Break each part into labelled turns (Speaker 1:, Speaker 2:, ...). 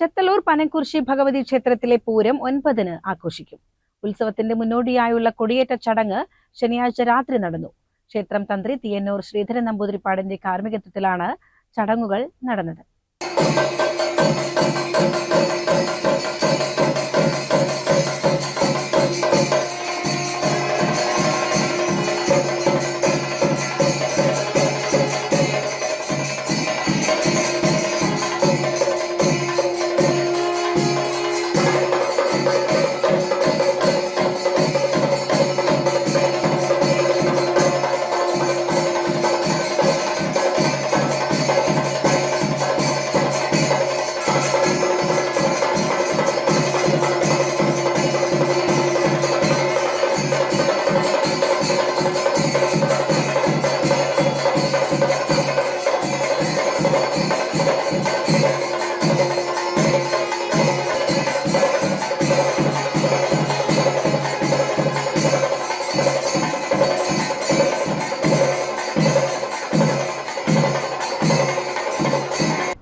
Speaker 1: ചെത്തല്ലൂർ പനംകുരിശി ഭഗവതി ക്ഷേത്രത്തിലെ പൂരം 9-ന് ആഘോഷിക്കും. ഉത്സവത്തിന്റെ മുന്നോടിയായുള്ള കൊടിയേറ്റ ചടങ്ങ് ശനിയാഴ്ച രാത്രി നടന്നു. ക്ഷേത്രം തന്ത്രി തിയന്നൂർ ശ്രീധരൻ നമ്പൂതിരിപ്പാടിന്റെ കാർമ്മികത്വത്തിലാണ് ചടങ്ങുകൾ നടന്നത്.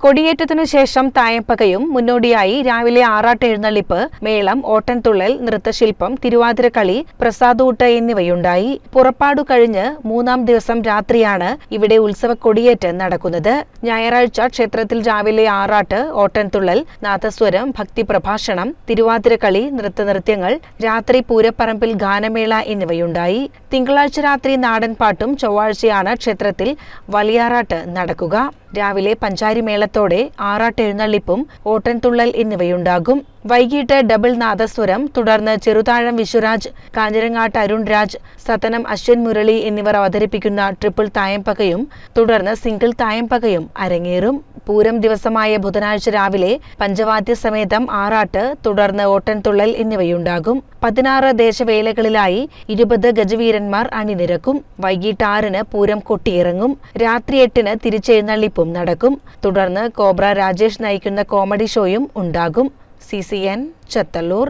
Speaker 1: കൊടിയേറ്റത്തിനു ശേഷം തായമ്പകയും മുന്നോടിയായി രാവിലെ ആറാട്ട് എഴുന്നള്ളിപ്പ്, മേളം, ഓട്ടൻതുള്ളൽ, നൃത്തശില്പം, തിരുവാതിരക്കളി, പ്രസാദൂട്ട് എന്നിവയുണ്ടായി. പുറപ്പാടു കഴിഞ്ഞ് 3-ാം ദിവസം രാത്രിയാണ് ഇവിടെ ഉത്സവ കൊടിയേറ്റ് നടക്കുന്നത്. ഞായറാഴ്ച ക്ഷേത്രത്തിൽ രാവിലെ ആറാട്ട്, ഓട്ടൻതുള്ളൽ, നാദസ്വരം, ഭക്തിപ്രഭാഷണം, തിരുവാതിരക്കളി, നൃത്തനൃത്യങ്ങൾ, രാത്രി പൂരപ്പറമ്പിൽ ഗാനമേള എന്നിവയുണ്ടായി. തിങ്കളാഴ്ച രാത്രി നാടൻപാട്ടും, ചൊവ്വാഴ്ചയാണ് ക്ഷേത്രത്തിൽ വലിയാറാട്ട് നടക്കുക. രാവിലെ പഞ്ചാരിമേളത്തോടെ ആറാട്ടെഴുന്നള്ളിപ്പും, ഓട്ടൻതുള്ളൽ എന്നിവയുണ്ടാകും. വൈകിട്ട് ഡബിൾ നാദസ്വരം, തുടർന്ന് ചെറുതാഴം വിശ്വരാജ്, കാഞ്ഞിരങ്ങാട്ട് അരുൺ രാജ്, സതനം അശ്വിൻ മുരളി എന്നിവർ അവതരിപ്പിക്കുന്ന ട്രിപ്പിൾ തായമ്പകയും തുടർന്ന് സിംഗിൾ തായമ്പകയും അരങ്ങേറും. പൂരം ദിവസമായ ബുധനാഴ്ച രാവിലെ പഞ്ചവാദ്യസമേതം ആറാട്ട്, തുടർന്ന് ഓട്ടൻതുള്ളൽ എന്നിവയുണ്ടാകും. 16 ദേശവേലകളിലായി 20 ഗജവീരന്മാർ അണിനിരക്കും. വൈകിട്ട് 6-ന് പൂരം കൊട്ടിയിറങ്ങും. രാത്രി 8-ന് തിരിച്ചെഴുന്നള്ളിപ്പും നടക്കും. തുടർന്ന് കോബ്ര രാജേഷ് നയിക്കുന്ന കോമഡി ഷോയും ഉണ്ടാകും. CCN ചെത്തല്ലൂർ.